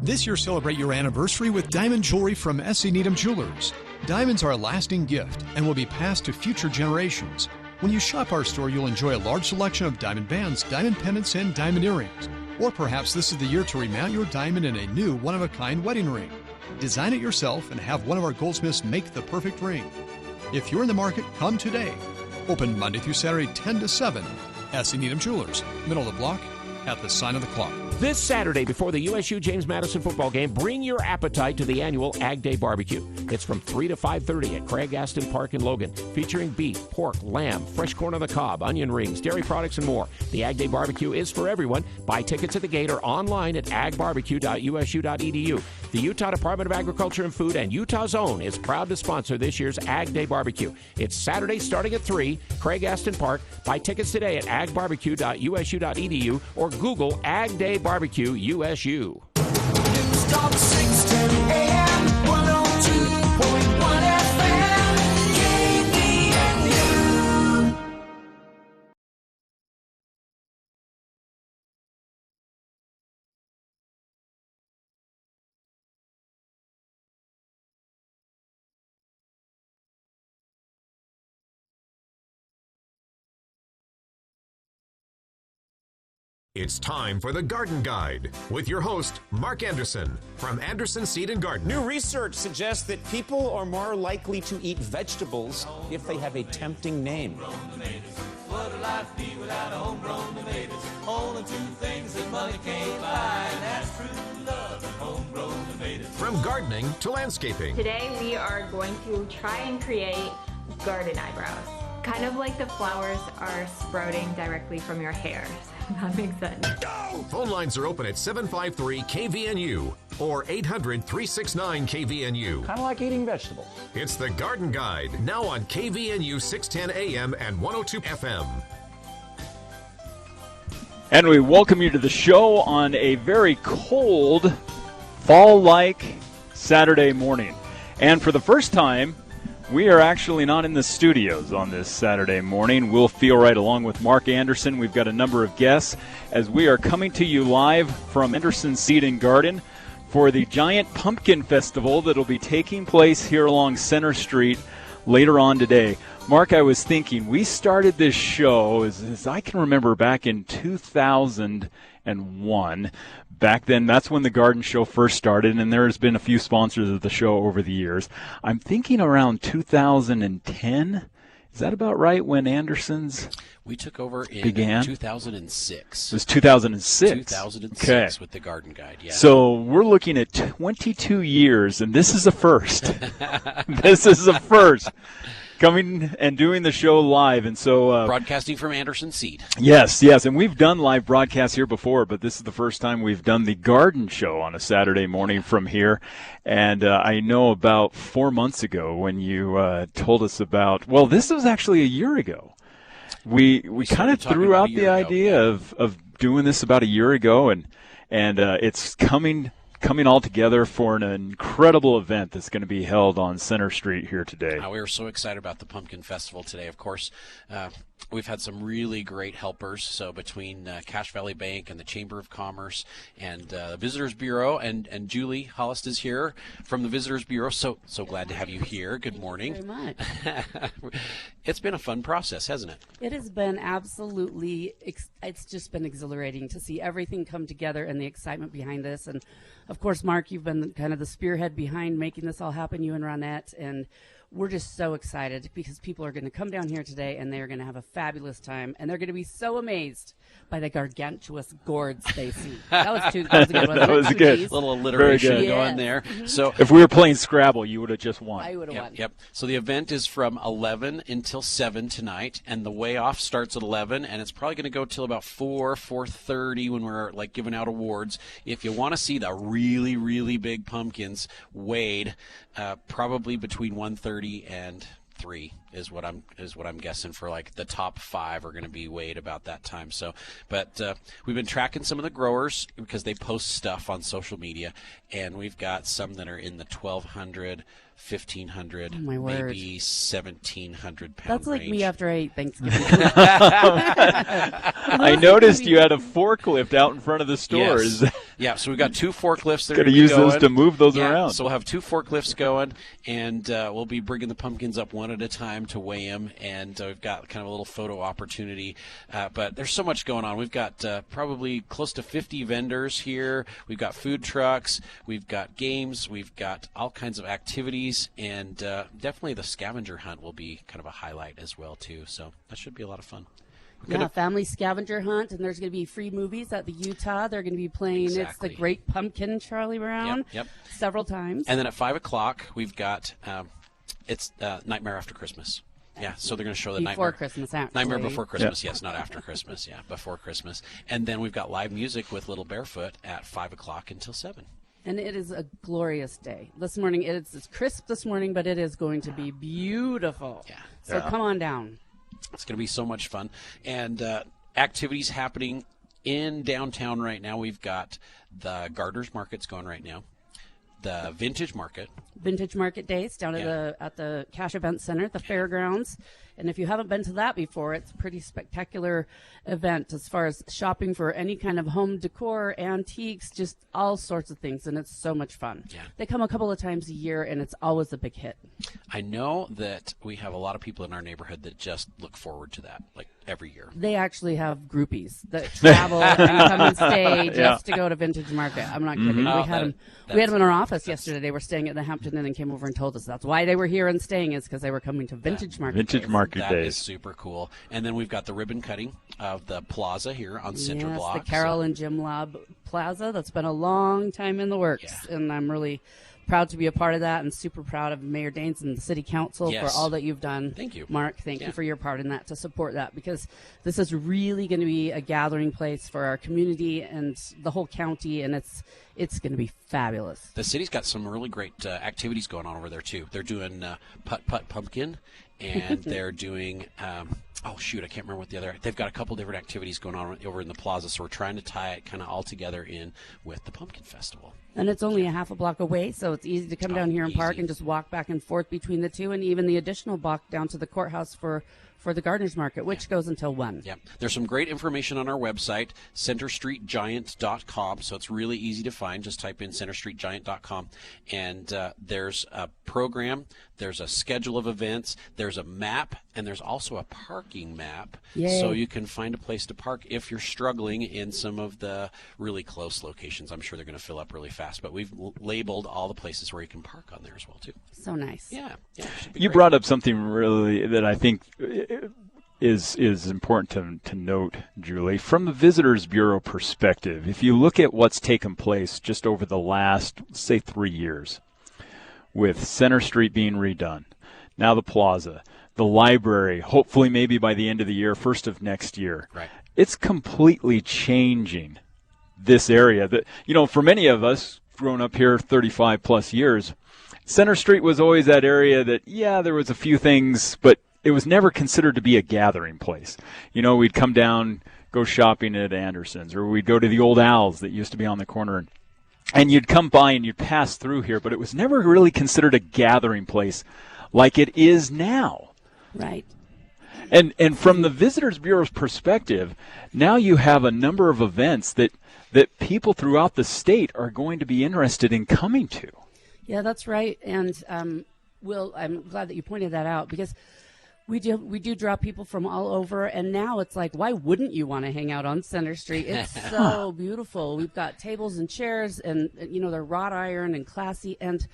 This year, celebrate your anniversary with diamond jewelry from S.E. Needham Jewelers. Diamonds are a lasting gift and will be passed to future generations. When you shop our store, you'll enjoy a large selection of diamond bands, diamond pendants, and diamond earrings. Or perhaps this is the year to remount your diamond in a new one-of-a-kind wedding ring. Design it yourself and have one of our goldsmiths make the perfect ring. If you're in the market, come today. Open Monday through Saturday, 10 to 7. S.E. Needham Jewelers, middle of the block, at the sign of the clock. This Saturday before the USU James Madison football game, bring your appetite to the annual Ag Day Barbecue. It's from 3 to 5:30 at Craig Aston Park in Logan, featuring beef, pork, lamb, fresh corn on the cob, onion rings, dairy products, and more. The Ag Day Barbecue is for everyone. Buy tickets at the gate or online at agbarbecue.usu.edu. The Utah Department of Agriculture and Food and Utah's Own is proud to sponsor this year's Ag Day Barbecue. It's Saturday starting at 3, Craig Aston Park. Buy tickets today at agbarbecue.usu.edu or Google Ag Day Barbecue USU. News Talk 610 AM, 102.1 FM, KVNU. It's time for the Garden Guide with your host, Mark Anderson from Anderson Seed and Garden. New research suggests that people are more likely to eat vegetables if they have a tempting name. What would life be without homegrown tomatoes? Only two things that money can't buy, and that's true love and homegrown tomatoes. From gardening to landscaping. Today we are going to try and create garden eyebrows. Kind of like the flowers are sprouting directly from your hair. That makes sense. Phone lines are open at 753-KVNU or 800-369-KVNU. Kind of like eating vegetables. It's the Garden Guide, now on KVNU 610 AM and 102 FM. And we welcome you to the show on a very cold, fall-like Saturday morning. And for the first time, we are actually not in the studios on this Saturday morning. We'll feel right along with Mark Anderson. We've got a number of guests as we are coming to you live from Anderson Seed and Garden for the Giant Pumpkin Festival that will be taking place here along Center Street later on today. Mark, I was thinking, we started this show, as I can remember, back in 2001. Back then, that's when the garden show first started, and there's been a few sponsors of the show over the years. I'm thinking around 2010. Is that about right, when Anderson's We took over in began? 2006. It was 2006? 2006 okay. With the Garden Guide, yeah. So we're looking at 22 years, and this is a first. This is a first. Coming and doing the show live, and so broadcasting from Anderson Seed. Yes, and we've done live broadcasts here before, but this is the first time we've done the garden show on a Saturday morning from here. And I know about 4 months ago when you told us about. Well, this was actually a year ago. We kind of threw out the idea of doing this about a year ago, and it's coming all together for an incredible event that's going to be held on Center Street here today. We are so excited about the Pumpkin Festival today. Of course, we've had some really great helpers. So between Cache Valley Bank and the Chamber of Commerce and the Visitors Bureau, and Julie Hollis is here from the Visitors Bureau. So glad to have you here. Good morning. Thank you very much. It's been a fun process, hasn't it? It has been absolutely, it's just been exhilarating to see everything come together and the excitement behind this. And of course, Mark, you've been kind of the spearhead behind making this all happen, you and Ronette, and we're just so excited because people are going to come down here today and they're going to have a fabulous time, and they're going to be so amazed by the gargantuous gourds they see. That was a good one. That was good. A little alliteration Very good. going there. Mm-hmm. So if we were playing Scrabble, you would have just won. I would have won. Yep. So the event is from 11 until 7 tonight, and the way off starts at 11, and it's probably going to go till about 4:30 when we're giving out awards. If you want to see the really, really big pumpkins weighed, probably between 1:30 and 3 is what I'm guessing for the top 5 are going to be weighed about that time. So, but we've been tracking some of the growers because they post stuff on social media, and we've got some that are in the 1,200, 1,500, maybe 1,700 pound That's like range. me after I ate Thanksgiving. I noticed you had a forklift out in front of the stores. Yeah, so we've got 2 forklifts that are Got to gonna be use going. those to move those around. So we'll have 2 forklifts going, and we'll be bringing the pumpkins up one at a time to weigh them, and we've got kind of a little photo opportunity. But there's so much going on. We've got probably close to 50 vendors here. We've got food trucks. We've got games. We've got all kinds of activities, and definitely the scavenger hunt will be kind of a highlight as well, too. So that should be a lot of fun. Yeah, family scavenger hunt, and there's going to be free movies at the Utah. They're going to be playing It's the Great Pumpkin, Charlie Brown, Yep. several times. And then at 5 o'clock, we've got it's Nightmare After Christmas. Yeah, so they're going to show the Before Christmas, actually. Nightmare Before Christmas, yes, not after Christmas, before Christmas. And then we've got live music with Little Barefoot at 5 o'clock until 7. And it is a glorious day. This morning, it's crisp this morning, but it is going to be beautiful. Yeah. So come on down. It's going to be so much fun. And activities happening in downtown right now. We've got the Gardeners Markets going right now. The Vintage Market. Vintage Market Days down at the Cash Event Center at the fairgrounds. And if you haven't been to that before, it's a pretty spectacular event as far as shopping for any kind of home decor, antiques, just all sorts of things. And it's so much fun. Yeah. They come a couple of times a year, and it's always a big hit. I know that we have a lot of people in our neighborhood that just look forward to that, like every year. They actually have groupies that travel and come and stay just to go to Vintage Market. I'm not kidding. We had them in our office yesterday. They were staying at the Hampton Inn and came over and told us that's why they were here and staying, is because they were coming to Vintage Market. Vintage Market That Days. is super cool. And then we've got the ribbon cutting of the plaza here on Center Block. The Carol and Jim Lobb Plaza. That's been a long time in the works, and I'm really proud to be a part of that, and super proud of Mayor Daines and the City Council for all that you've done. Thank you. Mark. Thank you for your part in that, to support that, because this is really going to be a gathering place for our community and the whole county, and it's going to be fabulous. The city's got some really great activities going on over there, too. They're doing Putt Putt Pumpkin, and they're doing, I can't remember what the other, they've got a couple different activities going on over in the plaza, so we're trying to tie it kind of all together in with the Pumpkin Festival. And it's only a half a block away, so it's easy to come down here and park and just walk back and forth between the two, and even the additional block down to the courthouse for the Gardeners Market, which goes until 1. Yeah. There's some great information on our website, centerstreetgiant.com, so it's really easy to find. Just type in centerstreetgiant.com, and there's a program, there's a schedule of events, there's a map, and there's also a parking map. Yay. So you can find a place to park if you're struggling in some of the really close locations. I'm sure they're going to fill up really fast, but we've labeled all the places where you can park on there as well, too. So nice. Yeah. You brought up something really that I think is important to note, Julie. From the Visitors Bureau perspective, if you look at what's taken place just over the last, say, 3 years, with Center Street being redone, now the plaza, the library, hopefully maybe by the end of the year, first of next year, right. It's completely changing this area. That, for many of us, grown up here 35 plus years, Center Street was always that area that, there was a few things, but it was never considered to be a gathering place. We'd come down, go shopping at Anderson's, or we'd go to the Old Al's that used to be on the corner, and you'd come by and you'd pass through here, but it was never really considered a gathering place like it is now. Right. And from the Visitors Bureau's perspective, now you have a number of events that people throughout the state are going to be interested in coming to. Yeah, that's right. And Will, I'm glad that you pointed that out, because we do draw people from all over, and now it's like, why wouldn't you want to hang out on Center Street? It's so beautiful. We've got tables and chairs, and they're wrought iron and classy. And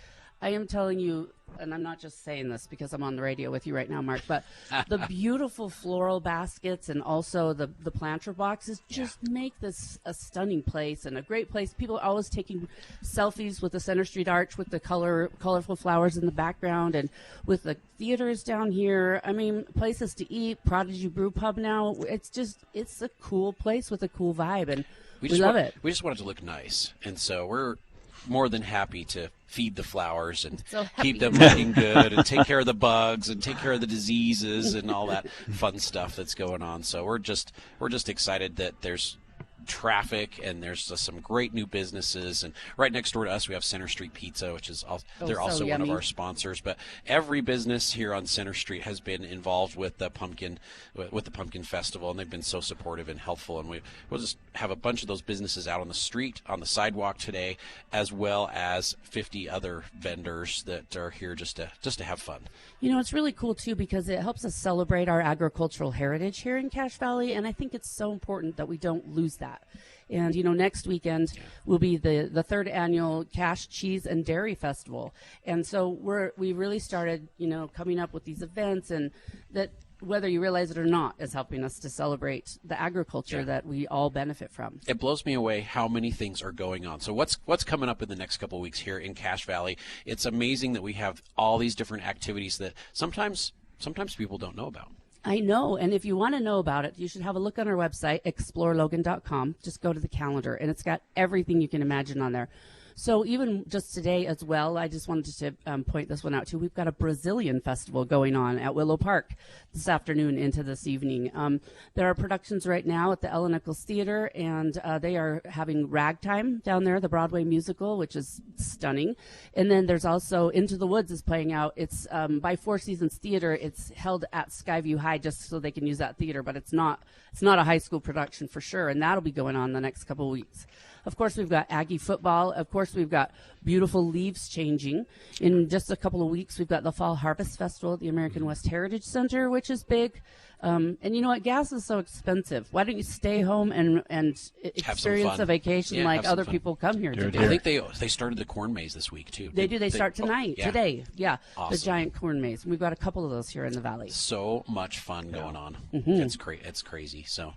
I am telling you, and I'm not just saying this because I'm on the radio with you right now, Mark, but the beautiful floral baskets and also the planter boxes just make this a stunning place and a great place. People are always taking selfies with the Center Street Arch with the colorful flowers in the background, and with the theaters down here. I mean, places to eat, Prodigy Brew Pub now. It's a cool place with a cool vibe, and we love it. We just want it to look nice, and so we're more than happy to feed the flowers and keep them looking good and take care of the bugs and take care of the diseases and all that fun stuff that's going on. So we're just excited that there's traffic, and there's some great new businesses. And right next door to us, we have Center Street Pizza, which is they're also one of our sponsors. But every business here on Center Street has been involved with the pumpkin festival, and they've been so supportive and helpful. And we'll just have a bunch of those businesses out on the street, on the sidewalk today, as well as 50 other vendors that are here just to have fun. You know, it's really cool too because it helps us celebrate our agricultural heritage here in Cache Valley, and I think it's so important that we don't lose that. And, you know, next weekend will be the third annual Cache Cheese and Dairy Festival. And so we really started, you know, coming up with these events, and that, whether you realize it or not, is helping us to celebrate the agriculture that we all benefit from. It blows me away how many things are going on. So what's coming up in the next couple of weeks here in Cache Valley? It's amazing that we have all these different activities that sometimes people don't know about. I know, and if you want to know about it, you should have a look on our website, explorelogan.com. Just go to the calendar, and it's got everything you can imagine on there. So even just today as well, I just wanted to point this one out too. We've got a Brazilian festival going on at Willow Park this afternoon into this evening. There are productions right now at the Ellen Nichols Theater, and they are having Ragtime down there, the Broadway musical, which is stunning. And then there's also Into the Woods is playing out. It's by Four Seasons Theater. It's held at Skyview High just so they can use that theater, but it's not a high school production for sure, and that'll be going on the next couple of weeks. Of course, we've got Aggie football. Of course, we've got beautiful leaves changing. In just a couple of weeks, we've got the Fall Harvest Festival at the American West Heritage Center, which is big. And you know what? Gas is so expensive. Why don't you stay home and experience a vacation like other people come here to do? I think they started the corn maze this week, too. They do. They start tonight, today. Yeah, awesome. The giant corn maze. We've got a couple of those here in the valley. So much fun going on. Mm-hmm. It's crazy. So,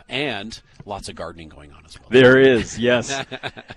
and lots of gardening going on as well. There is, yes.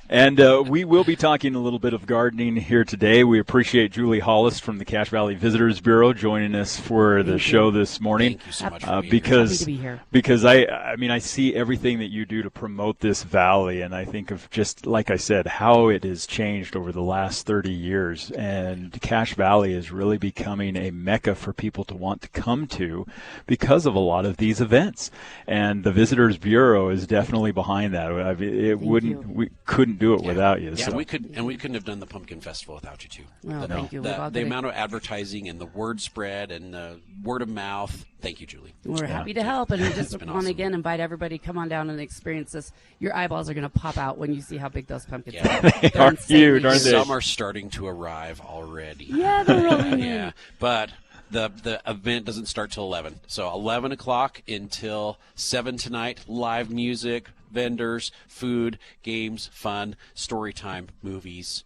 And we will be talking a little bit of gardening here today. We appreciate Julie Hollis from the Cache Valley Visitors Bureau joining us for the show this morning. Thank you so much for because being here. Because I mean I see everything that you do to promote this valley, and I think of just like I said how it has changed over the last 30 years, and Cache Valley is really becoming a mecca for people to want to come to because of a lot of these events, and the Visitors Bureau is definitely behind that. I mean, we couldn't do it without you. Yeah, so. we couldn't have done the Pumpkin Festival without you too. Well, thank you. The amount of advertising and the word spread and the word of mouth. Thank you, Julie. We're happy to help, and we just want to awesome. again invite everybody, come on down and experience this. Your eyeballs are going to pop out when you see how big those pumpkins are. They are huge, aren't they? Some are starting to arrive already. Yeah, they're rolling in. Yeah, but the event doesn't start till 11. So 11 o'clock until 7 tonight, live music, vendors, food, games, fun, story time, movies,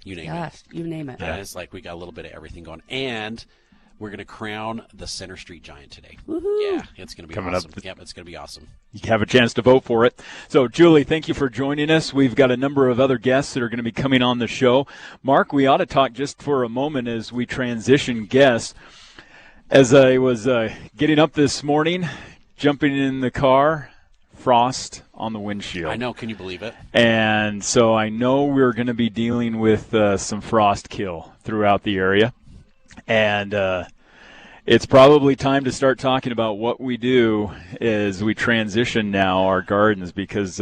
you name it. You name it. And it's like we got a little bit of everything going. And we're going to crown the Center Street Giant today. Woohoo. Yeah, it's going to be Coming awesome. up. Yep, it's going to be awesome. You have a chance to vote for it. So, Julie, thank you for joining us. We've got a number of other guests that are going to be coming on the show. Mark, we ought to talk just for a moment as we transition guests. As I was getting up this morning, jumping in the car, frost on the windshield. I know. Can you believe it? And so I know we're going to be dealing with some frost kill throughout the area. And it's probably time to start talking about what we do as we transition now our gardens, because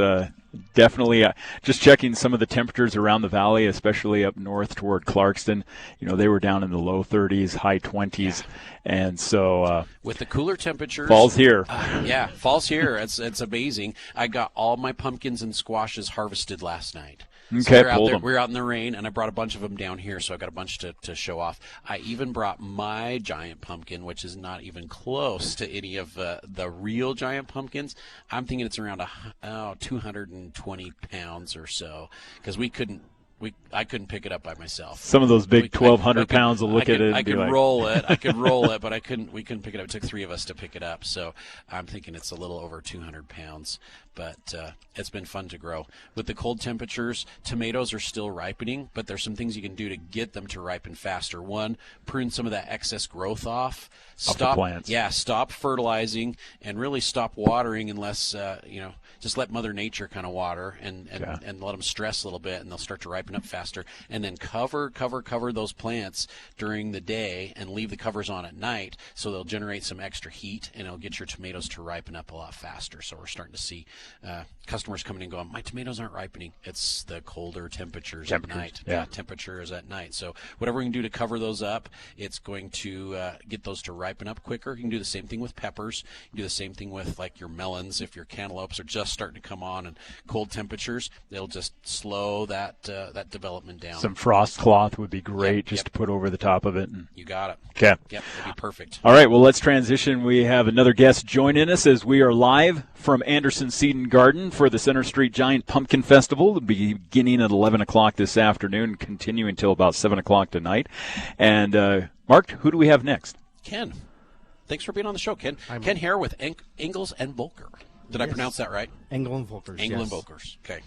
definitely just checking some of the temperatures around the valley, especially up north toward Clarkston, you know, they were down in the low 30s, high 20s. Yeah. And so with the cooler temperatures, fall's here. Fall's here. It's amazing. I got all my pumpkins and squashes harvested last night. Okay, so we're out in the rain, and I brought a bunch of them down here, so I got a bunch to show off. I even brought my giant pumpkin, which is not even close to any of the real giant pumpkins. I'm thinking it's around 220 pounds or so, because I couldn't pick it up by myself. Some of those big 1,200 pounds will look at it. I could roll it. I could roll it, but we couldn't pick it up. It took 3 of us to pick it up. So I'm thinking it's a little over 200 pounds. But it's been fun to grow. With the cold temperatures, tomatoes are still ripening, but there's some things you can do to get them to ripen faster. One, prune some of that excess growth off. The plants. Yeah, stop fertilizing and really stop watering unless just let Mother Nature kind of water and let them stress a little bit, and they'll start to ripen ripen up faster. And then cover those plants during the day and leave the covers on at night, so they'll generate some extra heat, and it'll get your tomatoes to ripen up a lot faster. So we're starting to see customers coming in going, my tomatoes aren't ripening. It's the colder temperatures at night. Yeah. Temperatures at night. So whatever we can do to cover those up, it's going to get those to ripen up quicker. You can do the same thing with peppers. You can do the same thing with like your melons. If your cantaloupes are just starting to come on and cold temperatures, they'll just slow that development down. Some frost cloth would be great to put over the top of it. You got it. Okay. Yep, that'd be perfect. All right, well, let's transition. We have another guest joining us as we are live from Anderson Seed and Garden for the Center Street Giant Pumpkin Festival. It'll be beginning at 11 o'clock this afternoon, continuing until about 7 o'clock tonight. And, Mark, who do we have next? Ken. Thanks for being on the show, Ken. Ken Hare with Engels and Volker. Did I pronounce that right? Engel and Volkers. Engel and Volkers. Okay.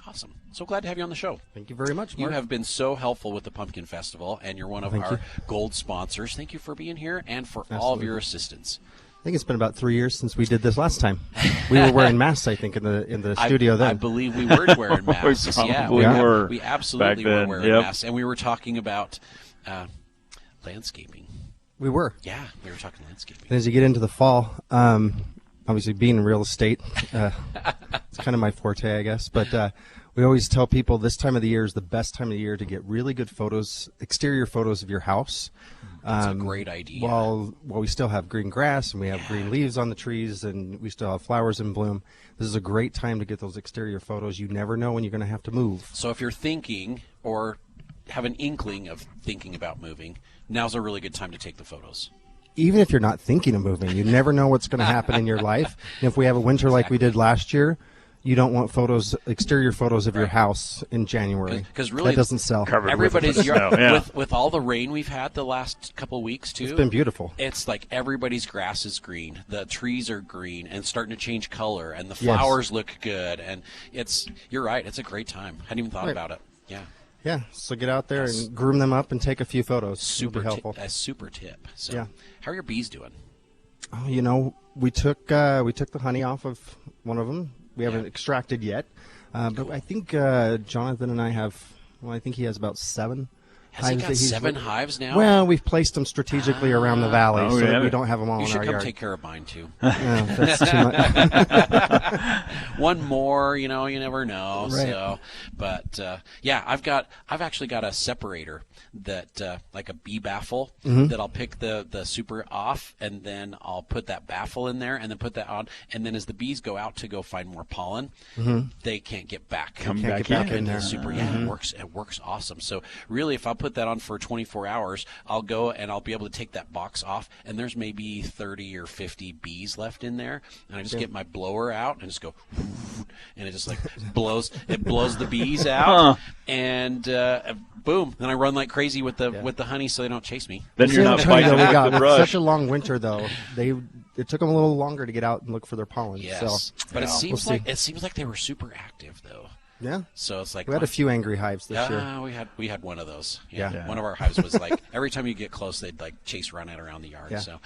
Awesome. So glad to have you on the show. Thank you very much, Mark. You have been so helpful with the Pumpkin Festival, and you're one of our gold sponsors. Thank you for being here and for all of your assistance. I think it's been about 3 years since we did this last time. We were wearing masks, I think, in the studio then. I believe we were wearing masks. We absolutely were wearing masks, and we were talking about landscaping. We were. Yeah, we were talking landscaping. And as you get into the fall, obviously being in real estate, it's kind of my forte, I guess. But we always tell people this time of the year is the best time of the year to get really good photos, exterior photos of your house. That's a great idea. While we still have green grass and we have green leaves on the trees and we still have flowers in bloom, this is a great time to get those exterior photos. You never know when you're going to have to move. So if you're thinking or have an inkling of thinking about moving, now's a really good time to take the photos. Even if you're not thinking of moving, you never know what's going to happen in your life. And if we have a winter like we did last year, you don't want exterior photos of your house in January. Because really, that doesn't sell. Everybody's with all the rain we've had the last couple of weeks too. It's been beautiful. It's like everybody's grass is green, the trees are green and starting to change color, and the flowers look good. And you're right. It's a great time. Hadn't even thought about it. Yeah. Yeah, so get out there and groom them up and take a few photos. Super helpful. A super tip. So, how are your bees doing? Oh, we took the honey off of one of them. We haven't extracted yet, but I think Jonathan and I have. Well, I think he has about 7. Has he got 7 hives now? Well, we've placed them strategically around the valley so that we don't have them all in our yard. You should come take care of mine, too. That's too much. One more, you never know. Right. So, but, I've actually got a separator that, like a bee baffle, that I'll pick the super off, and then I'll put that baffle in there, and then put that on, and then as the bees go out to go find more pollen, they can't get back. Come back in there. The super, it works awesome. So, really, if I put that on for 24 hours, I'll go and I'll be able to take that box off, and there's maybe 30 or 50 bees left in there, and I just get my blower out and just go, and it just like blows the bees out, and boom, then I run like crazy with the honey so they don't chase me. Then you're not fighting the brush. Such a long winter though. It took them a little longer to get out and look for their pollen. Yes, so, but it seems like they were super active though. Yeah. So it's like we had a few angry hives this year. We had one of those. Yeah. One of our hives was like every time you get close, they'd like chase around the yard. Yeah. So.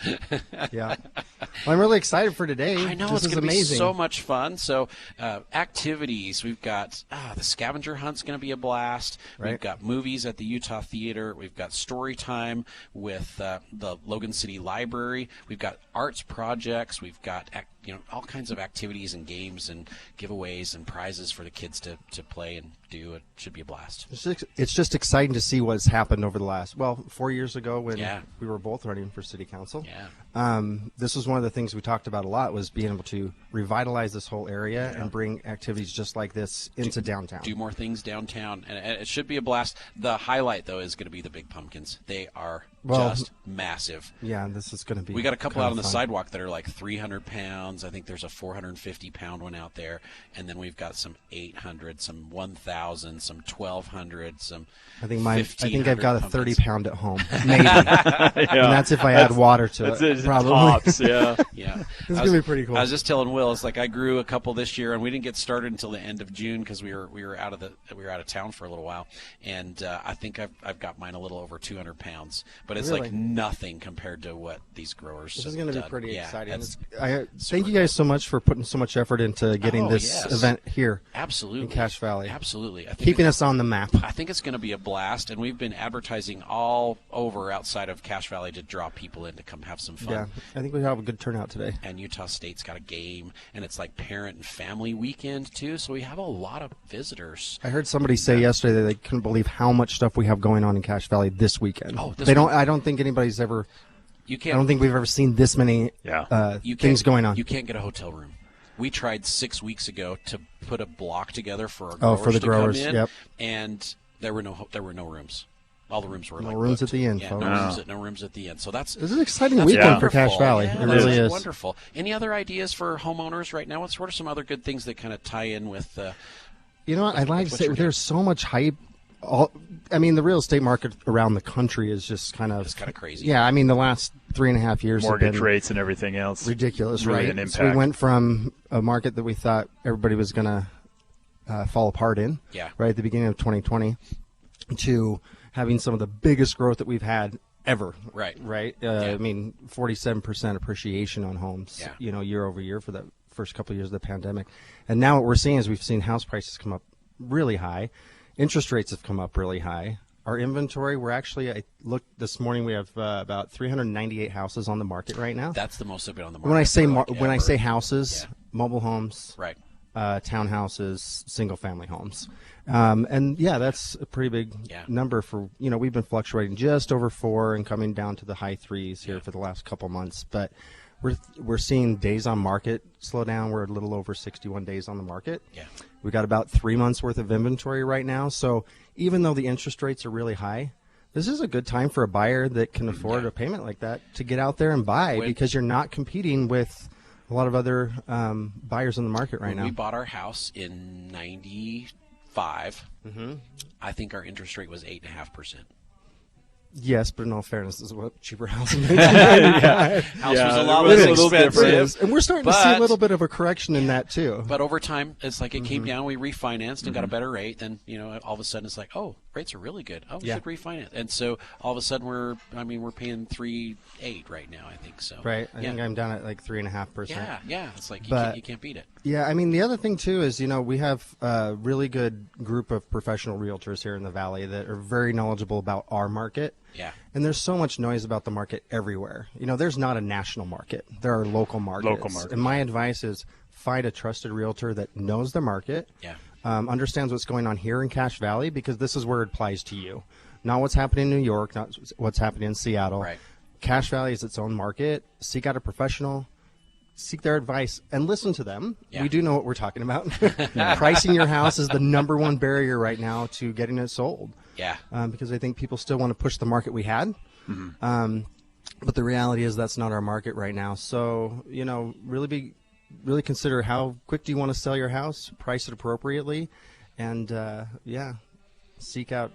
Yeah. Well, I'm really excited for today. I know this it's is going to be amazing. so much fun. So activities, we've got the scavenger hunt's going to be a blast. Right. We've got movies at the Utah Theater. We've got story time with the Logan City Library. We've got arts projects. We've got all kinds of activities and games and giveaways and prizes for the kids to play and do. It should be a blast. It's just exciting to see what's happened over the last 4 years ago when we were both running for city council. This was one of the things we talked about a lot, was being able to revitalize this whole area and bring activities just like this into downtown. Do more things downtown, and it should be a blast. The highlight though is going to be the big pumpkins. They are just massive. Yeah, this is going to be. We got a couple out on the sidewalk that are like 300 pounds. I think there's a 450-pound one out there, and then we've got some 800, some 1,000, some 1,200, some. I think I've got a pumpkins. 30-pound at home, maybe, and that's if I add water to it. Probably. Tops, yeah. Yeah. It's gonna be pretty cool. I was just telling Will, it's like I grew a couple this year, and we didn't get started until the end of June because we were out of town for a little while, and I think I've got mine a little over 200 pounds. But but it's like nothing compared to what these growers. This is going to be pretty yeah, exciting. Thank you guys so much for putting so much effort into getting this event here. Absolutely. In Cache Valley. Absolutely. Keeping us on the map. I think it's going to be a blast, and we've been advertising all over outside of Cache Valley to draw people in to come have some fun. Yeah, I think we have a good turnout today. And Utah State's got a game, and it's like parent and family weekend too, so we have a lot of visitors. I heard somebody say yesterday that they couldn't believe how much stuff we have going on in Cache Valley this weekend. Oh, I don't think anybody's ever. I don't think we've ever seen this many things going on. You can't get a hotel room. We tried 6 weeks ago to put a block together for our growers for the growers, to come in, yep. and there were no rooms. All the rooms were no like rooms booked. at the end. Yeah, folks. no rooms at the end. So this is an exciting weekend for Cache Valley. Yeah, it really is wonderful. Any other ideas for homeowners right now? What are some other good things that kind of tie in with? You know what? I'd like to say there's so much hype. The real estate market around the country is just kind of crazy. Yeah, the last 3.5 years mortgage have been rates and everything else ridiculous, really right? An impact. So we went from a market that we thought everybody was going to fall apart in, right at the beginning of 2020, to having some of the biggest growth that we've had ever. Right. 47% appreciation on homes, year over year for the first couple of years of the pandemic. And now what we're seeing is we've seen house prices come up really high. Interest rates have come up really high. Our inventory, I looked this morning, we have about 398 houses on the market right now. That's the most have been on the market. When I say houses, mobile homes, right, townhouses, single family homes. That's a pretty big number for, we've been fluctuating just over 4 and coming down to the high 3s here for the last couple months. But we're seeing days on market slow down. We're a little over 61 days on the market. Yeah. We got about 3 months worth of inventory right now. So even though the interest rates are really high, this is a good time for a buyer that can afford a payment like that to get out there and buy, because you're not competing with a lot of other buyers in the market right now. We bought our house in 95. I think our interest rate was 8.5%. Yes, but in all fairness, this is what cheaper housing is. House was a lot less expensive. And we're starting to see a little bit of a correction in that, too. But over time, it's like it came down, we refinanced and got a better rate. Then, all of a sudden it's like, oh, rates are really good. Oh, we should refinance. And so all of a sudden we're paying 3.8 right now, I think so. Right. I think I'm down at like 3.5%. Yeah. It's like you can't beat it. Yeah, the other thing, too, is, we have a really good group of professional realtors here in the Valley that are very knowledgeable about our market. Yeah. And there's so much noise about the market everywhere. There's not a national market. There are local markets. And my advice is find a trusted realtor that knows the market, understands what's going on here in Cache Valley, because this is where it applies to you. Not what's happening in New York, not what's happening in Seattle. Right. Cache Valley is its own market. Seek out a professional. Seek their advice and listen to them. We do know what we're talking about. Pricing your house is the number one barrier right now to getting it sold. Yeah. Because I think people still want to push the market we had. But the reality is that's not our market right now. So, really consider how quick do you want to sell your house, price it appropriately, and, seek out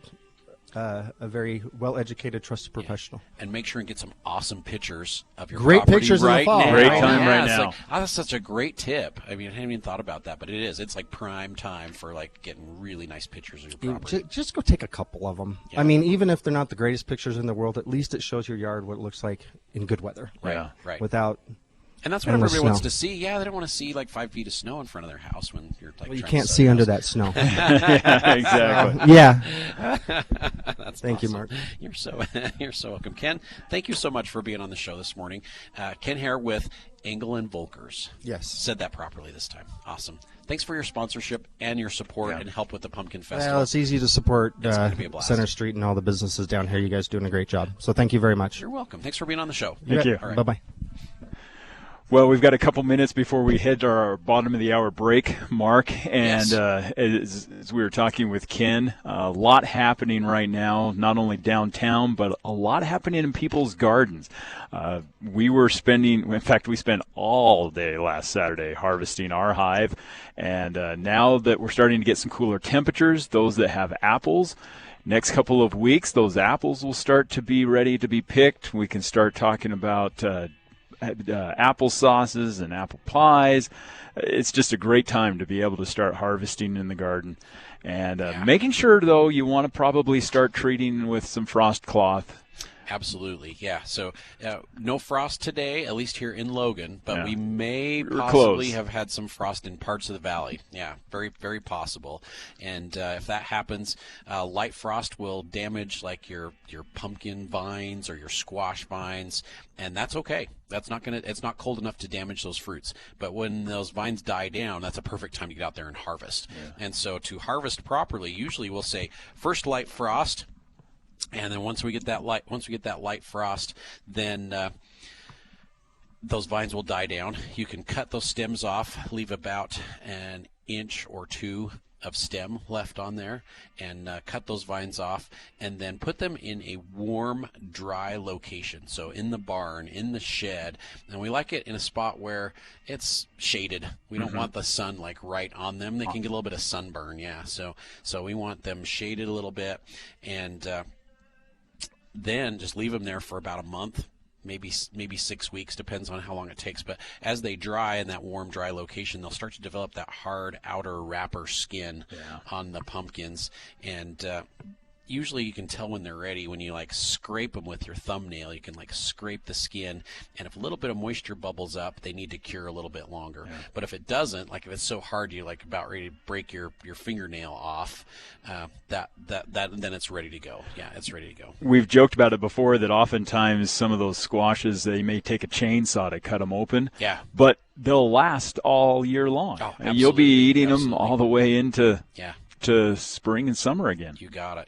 a very well-educated, trusted professional. And make sure and get some awesome pictures of your great property pictures right in the fall. now. Great time right it's now. Like, that's such a great tip. I hadn't even thought about that, but it is. It's like prime time for getting really nice pictures of your property. Just go take a couple of them. Yeah. Even if they're not the greatest pictures in the world, at least it shows your yard what it looks like in good weather. Right. Without. And that's what everybody wants to see. Yeah, they don't want to see 5 feet of snow in front of their house when you're you can't see under that snow. Exactly. That's Thank awesome. you, Mark. You're so welcome, Ken. Thank you so much for being on the show this morning. Ken Hare with Engel and Volkers. Yes, said that properly this time. Awesome. Thanks for your sponsorship and your support and help with the Pumpkin Festival. Well, it's easy to support Center Street and all the businesses down here. You guys are doing a great job. So thank you very much. You're welcome. Thanks for being on the show. Thank you. Right. Bye-bye. Well, we've got a couple minutes before we hit our bottom of the hour break, Mark. And as we were talking with Ken, a lot happening right now, not only downtown, but a lot happening in people's gardens. We spent all day last Saturday harvesting our hive. And now that we're starting to get some cooler temperatures, those that have apples, next couple of weeks, those apples will start to be ready to be picked. We can start talking about apple sauces and apple pies. It's just a great time to be able to start harvesting in the garden. And making sure, though, you want to probably start treating with some frost cloth Absolutely, yeah. So no frost today, at least here in Logan, but we may We're possibly close. have had some frost in parts of the valley. Yeah, very, very possible. And if that happens, light frost will damage like your pumpkin vines or your squash vines, and that's okay. It's not cold enough to damage those fruits. But when those vines die down, that's a perfect time to get out there and harvest. Yeah. And so to harvest properly, usually we'll say first light frost, and then once we get that light frost, then those vines will die down. You can cut those stems off, leave about an inch or two of stem left on there, and cut those vines off, and then put them in a warm, dry location. So in the barn, in the shed, and we like it in a spot where it's shaded. We don't want the sun like right on them. They can get a little bit of sunburn, yeah. So we want them shaded a little bit, and then just leave them there for about a month. Maybe 6 weeks, depends on how long it takes. But as they dry in that warm, dry location, they'll start to develop that hard outer wrapper skin on the pumpkins. And usually you can tell when they're ready when you like scrape them with your thumbnail. You can like scrape the skin, and if a little bit of moisture bubbles up, they need to cure a little bit longer. Yeah. But if it doesn't, like if it's so hard you're like about ready to break your fingernail off, then it's ready to go. Yeah, it's ready to go. We've joked about it before that oftentimes some of those squashes, they may take a chainsaw to cut them open. Yeah. But they'll last all year long. Oh, and you'll be eating them all the way into to spring and summer again. You got it.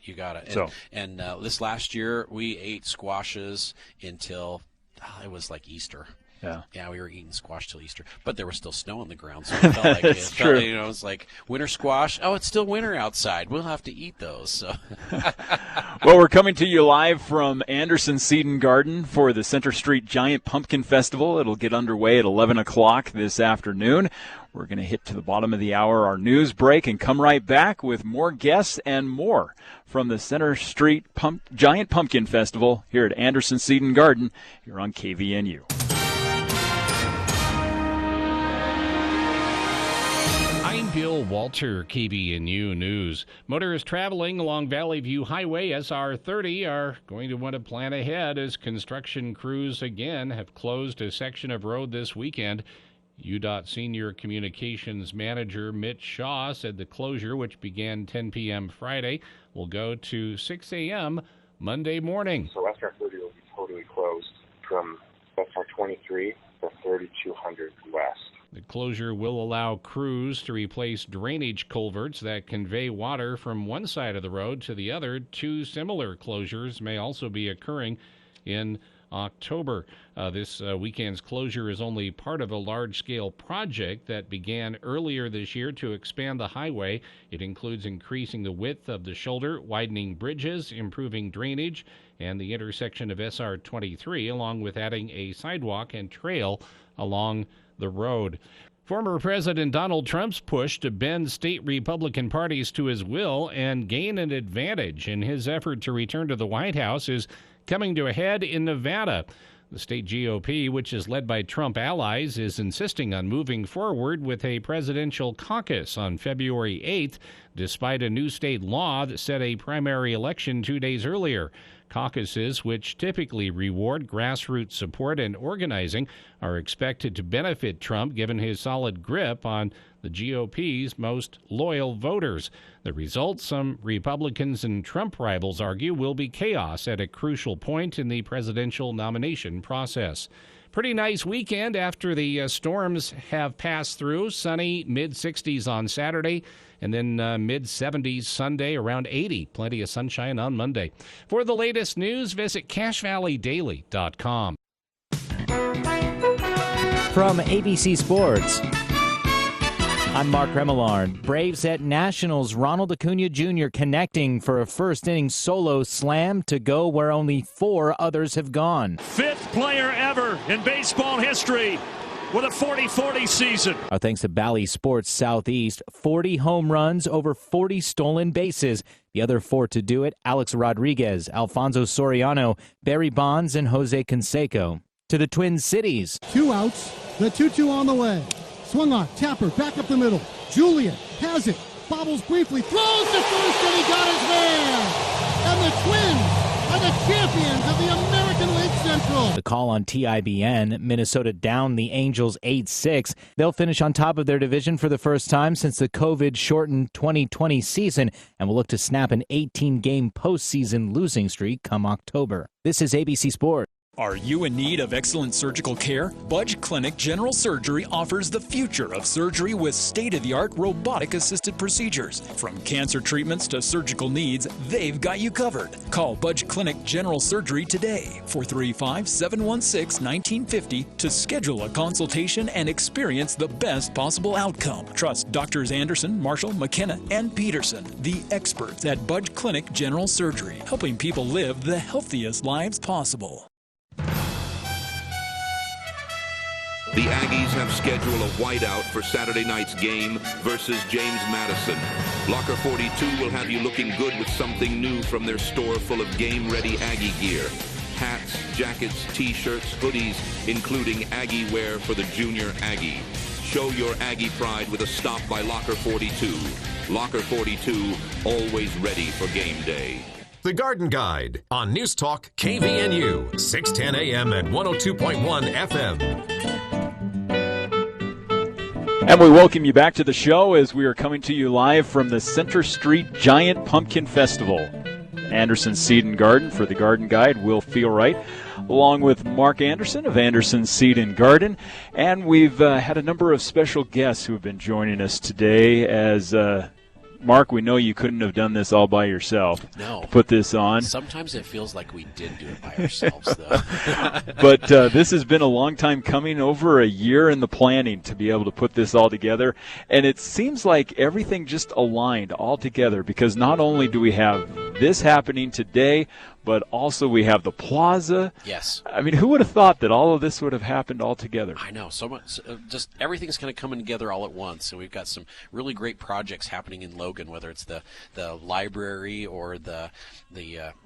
And this last year we ate squashes until it was like Easter. Yeah, we were eating squash till Easter, but there was still snow on the ground, so it felt like it was like winter squash. Oh, it's still winter outside. We'll have to eat those. So. Well, we're coming to you live from Anderson Seed and Garden for the Center Street Giant Pumpkin Festival. It'll get underway at 11 o'clock this afternoon. We're going to hit to the bottom of the hour, our news break, and come right back with more guests and more from the Center Street Giant Pumpkin Festival here at Anderson Seed and Garden here on KVNU. I'm Bill Walter, KVNU News. Motorists traveling along Valley View Highway SR 30 are going to want to plan ahead as construction crews again have closed a section of road this weekend. UDOT Senior Communications Manager Mitch Shaw said the closure, which began 10 p.m. Friday, will go to 6 a.m. Monday morning. So SR 30 will be totally closed from SR 23 to 3200 west. The closure will allow crews to replace drainage culverts that convey water from one side of the road to the other. 2 similar closures may also be occurring in October. This weekend's closure is only part of a large-scale project that began earlier this year to expand the highway. It includes increasing the width of the shoulder, widening bridges, improving drainage, and the intersection of SR 23, along with adding a sidewalk and trail along the road. Former President Donald Trump's push to bend state Republican parties to his will and gain an advantage in his effort to return to the White House is coming to a head in Nevada. The state GOP, which is led by Trump allies, is insisting on moving forward with a presidential caucus on February 8th, despite a new state law that set a primary election 2 days earlier. Caucuses, which typically reward grassroots support and organizing, are expected to benefit Trump given his solid grip on the GOP's most loyal voters. The result, some Republicans and Trump rivals argue, will be chaos at a crucial point in the presidential nomination process. Pretty nice weekend after the storms have passed through. Sunny, mid-60s on Saturday, and then mid-70s Sunday, around 80. Plenty of sunshine on Monday. For the latest news, visit CashValleyDaily.com. From ABC Sports, I'm Mark Remillard. Braves at Nationals, Ronald Acuna Jr. connecting for a first-inning solo slam to go where only 4 others have gone. 5th player ever in baseball history with a 40-40 season. Our thanks to Bally Sports Southeast, 40 home runs, over 40 stolen bases. The other 4 to do it, Alex Rodriguez, Alfonso Soriano, Barry Bonds, and Jose Canseco. To the Twin Cities. 2 outs, the 2-2 on the way. Swung on, Tapper, back up the middle. Julian has it, bobbles briefly, throws to first, and he got his man. And the Twins are the champions of the American Central. The call on TIBN, Minnesota down the Angels 8-6. They'll finish on top of their division for the first time since the COVID-shortened 2020 season and will look to snap an 18-game postseason losing streak come October. This is ABC Sports. Are you in need of excellent surgical care? Budge Clinic General Surgery offers the future of surgery with state-of-the-art robotic-assisted procedures. From cancer treatments to surgical needs, they've got you covered. Call Budge Clinic General Surgery today, 435-716-1950, to schedule a consultation and experience the best possible outcome. Trust Drs. Anderson, Marshall, McKenna, and Peterson, the experts at Budge Clinic General Surgery, helping people live the healthiest lives possible. The Aggies have scheduled a whiteout for Saturday night's game versus James Madison. Locker 42 will have you looking good with something new from their store full of game-ready Aggie gear. Hats, jackets, t-shirts, hoodies, including Aggie wear for the junior Aggie. Show your Aggie pride with a stop by Locker 42. Locker 42, always ready for game day. The Garden Guide on News Talk KVNU, 610 AM and 102.1 FM. And we welcome you back to the show as we are coming to you live from the Center Street Giant Pumpkin Festival. Anderson Seed and Garden for the Garden Guide, Will Feelwright, along with Mark Anderson of Anderson Seed and Garden. And we've had a number of special guests who have been joining us today as Mark, we know you couldn't have done this all by yourself. No. To put this on. Sometimes it feels like we did do it by ourselves, though. But this has been a long time coming, over a year in the planning to be able to put this all together. And it seems like everything just aligned all together, because not only do we have this happening today, but also we have the plaza. Yes. I mean, who would have thought that all of this would have happened all together? I know. So much, just everything's kind of coming together all at once. So we've got some really great projects happening in Logan, whether it's the library or the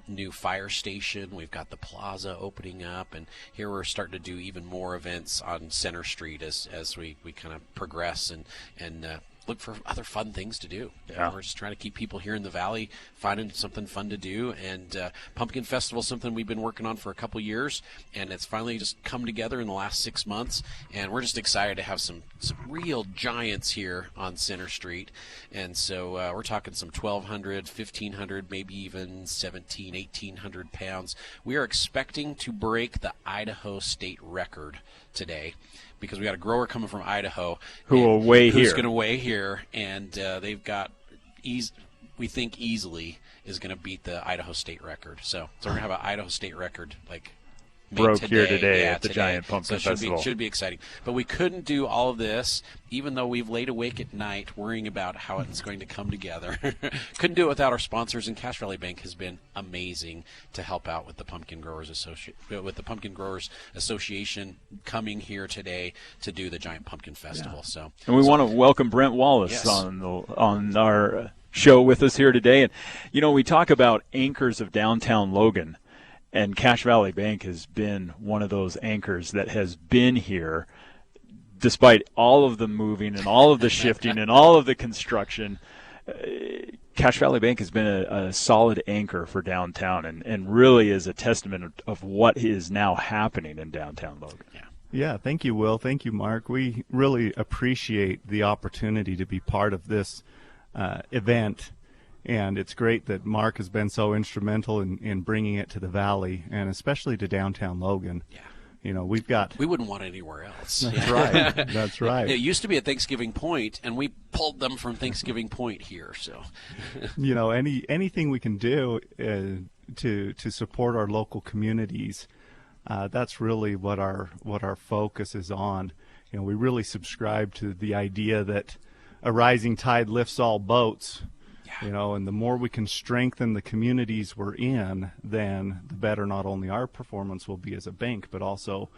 new fire station. We've got the plaza opening up, and here we're starting to do even more events on Center Street as we kind of progress and look for other fun things to do. Yeah. We're just trying to keep people here in the valley finding something fun to do. And Pumpkin Festival is something we've been working on for a couple years, and it's finally just come together in the last 6 months. And we're just excited to have some real giants here on Center Street. And so we're talking some 1,200, 1,500, maybe even 1,700, 1,800 pounds. We are expecting to break the Idaho state record today, because we got a grower coming from Idaho who's going to weigh here, and they've got we think easily is going to beat the Idaho state record. So we're going to have an Idaho state record broke here today at the Giant Pumpkin Festival. Should be exciting. But we couldn't do all of this, even though we've laid awake at night worrying about how it's going to come together. Couldn't do it without our sponsors, and Cache Valley Bank has been amazing to help out with the Pumpkin Growers Association coming here today to do the Giant Pumpkin Festival. Yeah. So, and we want to welcome Brent Wallace yes. on our show with us here today. And we talk about anchors of downtown Logan. And Cache Valley Bank has been one of those anchors that has been here despite all of the moving and all of the shifting and all of the construction. Cache Valley Bank has been a solid anchor for downtown and really is a testament of what is now happening in downtown Logan. Yeah, thank you, Will. Thank you, Mark. We really appreciate the opportunity to be part of this event. And it's great that Mark has been so instrumental in bringing it to the Valley, and especially to downtown Logan. Yeah. We wouldn't want it anywhere else. That's right. That's right. It used to be at Thanksgiving Point, and we pulled them from Thanksgiving Point here. So, anything we can do to support our local communities, that's really what our focus is on. We really subscribe to the idea that a rising tide lifts all boats. And the more we can strengthen the communities we're in, then the better not only our performance will be as a bank, but also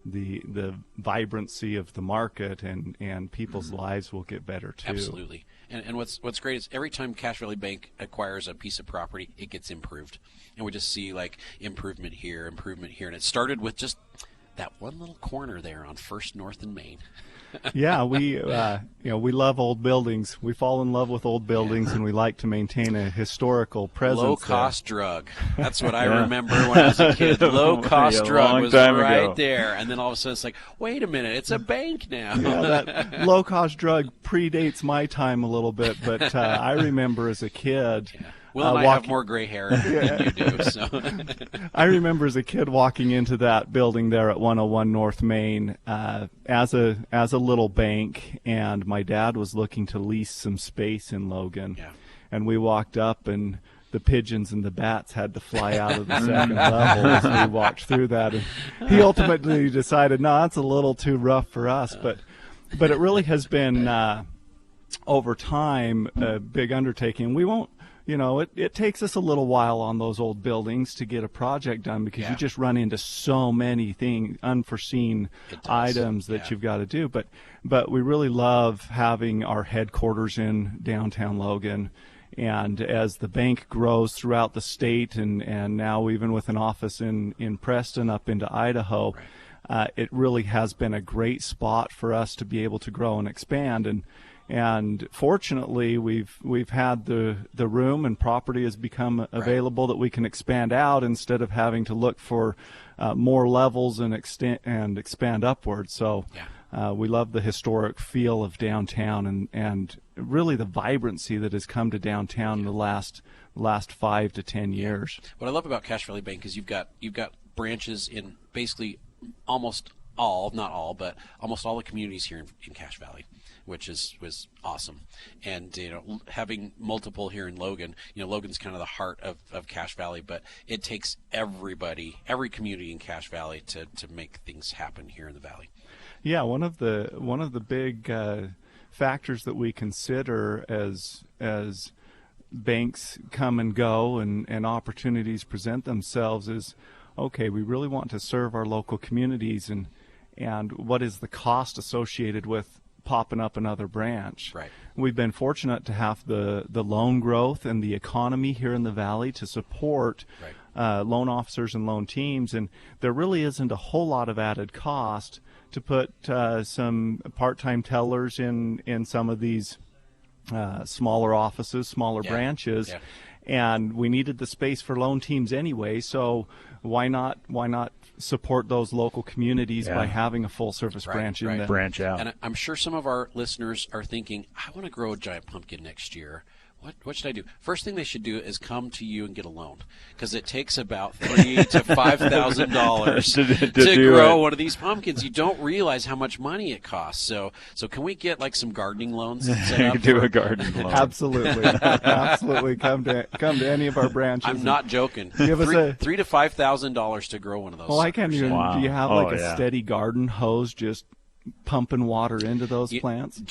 the vibrancy of the market and people's lives will get better too. Absolutely. And what's great is every time Cache Valley Bank acquires a piece of property, it gets improved. And we just see improvement here. And it started with just that one little corner there on First North and Main. Yeah, we we love old buildings. We fall in love with old buildings, and we like to maintain a historical presence. Low-cost drug. That's what I remember when I was a kid. Low-cost drug was right there, and then all of a sudden it's like, wait a minute, it's a bank now. Yeah, that low-cost drug predates my time a little bit, but I remember as a kid. Yeah. Will and I have more gray hair than you do. So. I remember as a kid walking into that building there at 101 North Main as a little bank, and my dad was looking to lease some space in Logan. Yeah. And we walked up, and the pigeons and the bats had to fly out of the second level as we walked through that. And he ultimately decided, no, that's a little too rough for us. But it really has been, over time, a big undertaking. We won't. It takes us a little while on those old buildings to get a project done because you just run into so many unforeseen items that you've got to do. But we really love having our headquarters in downtown Logan. And as the bank grows throughout the state and now even with an office in Preston up into Idaho, it really has been a great spot for us to be able to grow and expand. And fortunately, we've had the room and property has become available that we can expand out instead of having to look for more levels and expand upwards. So we love the historic feel of downtown and really the vibrancy that has come to downtown in the last 5 to 10 years. What I love about Cache Valley Bank is you've got branches in basically almost all, not all, but almost all the communities here in Cache Valley, which was awesome. And having multiple here in Logan, Logan's kind of the heart of Cache Valley, but it takes every community in Cache Valley to make things happen here in the valley. Yeah, one of the big factors that we consider as banks come and go and opportunities present themselves is, okay, we really want to serve our local communities, and what is the cost associated with popping up another branch? Right. We've been fortunate to have the loan growth and the economy here in the valley to support loan officers and loan teams, and there really isn't a whole lot of added cost to put some part-time tellers in some of these smaller offices, smaller branches. Yeah. And we needed the space for loan teams anyway, so why not support those local communities by having a full-service branch in there? Branch out. And I'm sure some of our listeners are thinking, I want to grow a giant pumpkin next year. What should I do? First thing they should do is come to you and get a loan, because it takes about $3,000 to $5,000 to grow one of these pumpkins. You don't realize how much money it costs. So can we get like some gardening loans set up? Do a gardening loan. Absolutely, absolutely. Come to any of our branches. I'm not joking. Give us $3,000 to $5,000 to grow one of those. Well, I can't even. Wow. Do you have a steady garden hose just pumping water into those plants?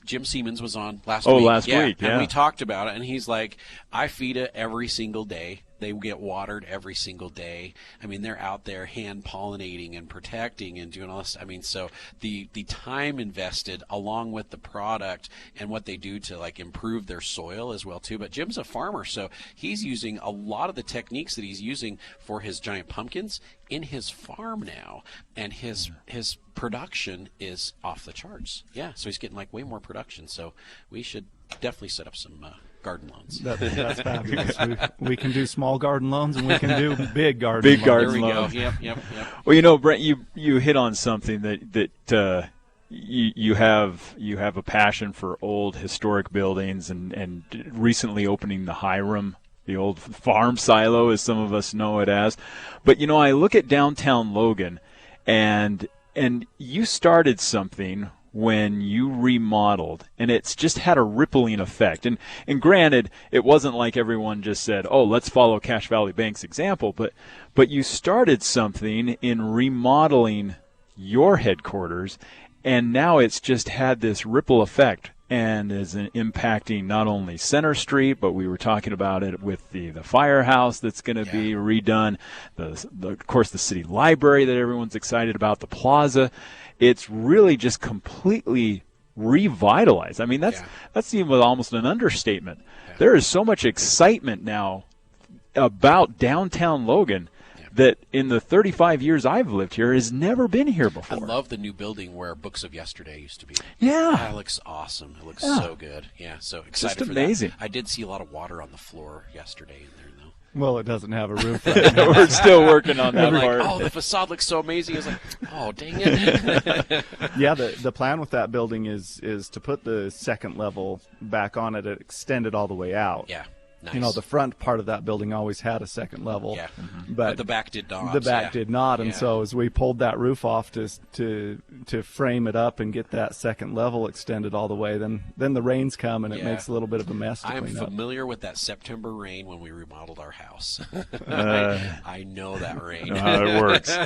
Jim Siemens was on last week. Last week, And we talked about it, and he's like, I feed it every single day. They get watered every single day. I mean, they're out there hand pollinating and protecting and doing all this. I mean, so the time invested along with the product and what they do to like improve their soil as well too. But Jim's a farmer, so he's using a lot of the techniques that he's using for his giant pumpkins in his farm now, and his production is off the charts. Yeah, so he's getting like way more production. So we should definitely set up some garden loans. That's fabulous. We can do small garden loans, and we can do big garden loans. Garden loans. Yep. Well, Brent, you hit on something that you have a passion for old historic buildings, and recently opening the Hiram, the old farm silo, as some of us know it as. But I look at downtown Logan, and you started something when you remodeled, and it's just had a rippling effect. And granted, it wasn't like everyone just said, oh, let's follow Cache Valley Bank's example, but you started something in remodeling your headquarters, and now it's just had this ripple effect and is impacting not only Center Street, but we were talking about it with the firehouse that's going to be redone, of course the city library that everyone's excited about, the plaza. It's really just completely revitalized. I mean, that's even almost an understatement. Yeah. There is so much excitement now about downtown Logan that in the 35 years I've lived here has never been here before. I love the new building where Books of Yesterday used to be. Yeah. It looks awesome. It looks so good. Yeah, so excited Just for amazing. that. I did see a lot of water on the floor yesterday in there, though. Well, it doesn't have a roof right now. We're still working on that part. Oh, the facade looks so amazing. I was like, oh, dang it. Yeah, the plan with that building is to put the second level back on it and extend it all the way out. Yeah. Nice. You know, the front part of that building always had a second level. Yeah. But the back did not. The back did not, and Yeah. so as we pulled that roof off to frame it up and get that second level extended all the way, then the rains come and it makes a little bit of a mess to I'm clean up. familiar with that September rain when we remodeled our house. I know that rain. Know how it works.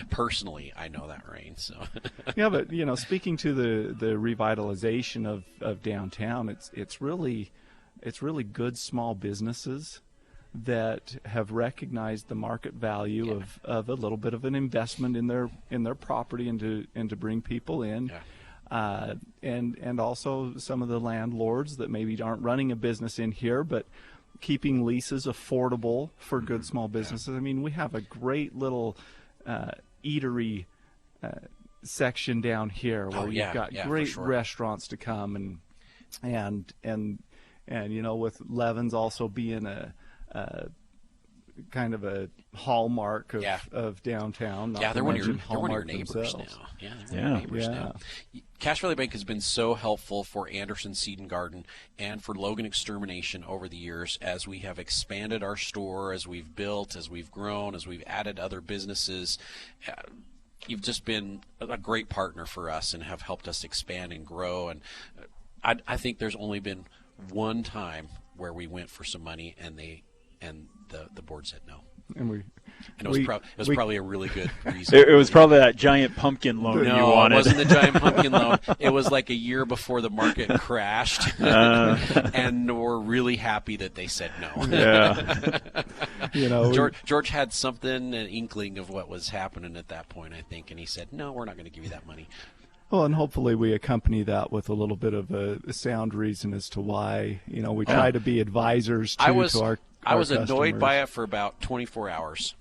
Personally, I know that rain. So Yeah, but you know, speaking to the revitalization of downtown, it's really good small businesses that have recognized the market value of a little bit of an investment in their property and to bring people in. Yeah. And also some of the landlords that maybe aren't running a business in here, but keeping leases affordable for good small businesses. I mean, we have a great little eatery section down here where you've got great restaurants to come and you know, with Levin's also being a kind of a hallmark of downtown. Yeah, they're one of your neighbors themselves. now. Yeah, they're one of your neighbors now. Cache Valley Bank has been so helpful for Anderson Seed and Garden and for Logan Extermination over the years as we have expanded our store, as we've built, as we've grown, as we've added other businesses. You've just been a great partner for us and have helped us expand and grow. And I think there's only been one time where we went for some money and the board said no. And it was probably a really good reason. It was probably that giant pumpkin loan you wanted. No, it wasn't the giant pumpkin loan. It was like a year before the market crashed, and we're really happy that they said no. Yeah. You know, George had something, an inkling of what was happening at that point, I think, and he said, no, we're not going to give you that money. Well, and hopefully we accompany that with a little bit of a sound reason as to why, you know, we try to be advisors to our I was customers. annoyed by it for about 24 hours.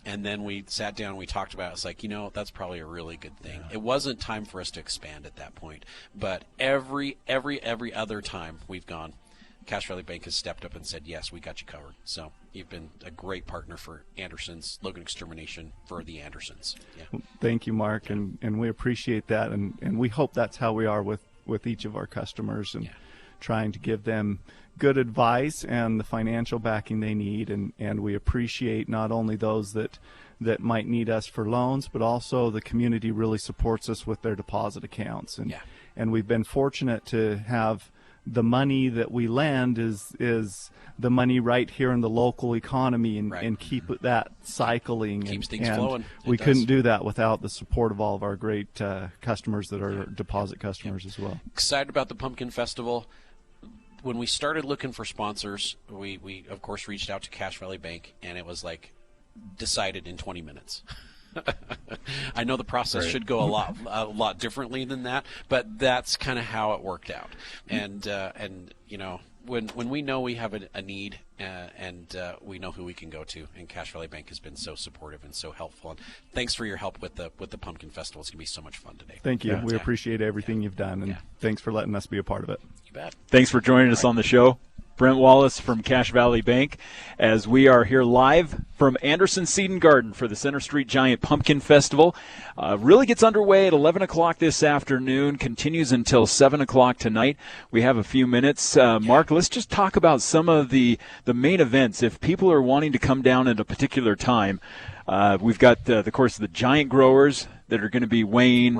And then we sat down and we talked about it. It's like, you know, that's probably a really good thing. Yeah. It wasn't time for us to expand at that point. But every other time we've gone, Cache Valley Bank has stepped up and said, yes, we got you covered. So you've been a great partner for Anderson's, Logan Extermination for the Andersons. Yeah. Well, thank you, Mark, and we appreciate that. And we hope that's how we are with each of our customers and trying to give them good advice and the financial backing they need. And we appreciate not only those that might need us for loans, but also the community really supports us with their deposit accounts. And we've been fortunate to have the money that we lend is the money right here in the local economy and keep that cycling. Keeps things flowing. We couldn't do that without the support of all of our great customers that are deposit customers as well. Excited about the Pumpkin Festival. When we started looking for sponsors, we of course reached out to Cache Valley Bank, and it was like decided in 20 minutes. I know the process should go a lot differently than that, but that's kind of how it worked out. And you know, when we know we have a need and we know who we can go to, and Cache Valley Bank has been so supportive and so helpful. And thanks for your help with the Pumpkin Festival. It's gonna be so much fun today. Thank you. We appreciate everything you've done, and thanks for letting us be a part of it. You bet. Thanks for joining us on the show. Brent Wallace from Cache Valley Bank, as we are here live from Anderson Seed and Garden for the Center Street Giant Pumpkin Festival. Really gets underway at 11 o'clock this afternoon, continues until 7 o'clock tonight. We have a few minutes. Mark, let's just talk about some of the main events. If people are wanting to come down at a particular time, we've got, of course, the giant growers that are going to be weighing